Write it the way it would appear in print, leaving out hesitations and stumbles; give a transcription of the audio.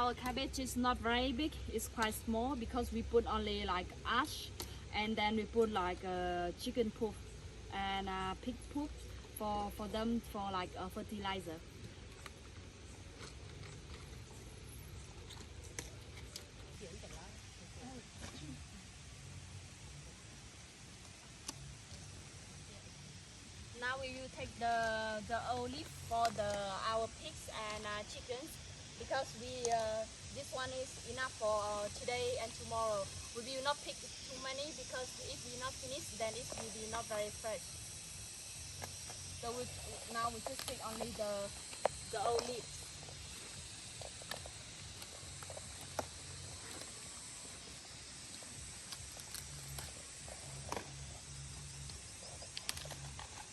our cabbage is not very big, it's quite small because we put only like ash, and then we put like chicken poop and pig poop for them for like a fertilizer. Now we will take the olive for our pigs and chickens, because this one is enough for today and tomorrow. We will not pick too many, because if we not finish, then it will be not very fresh. So now we just pick only the olive.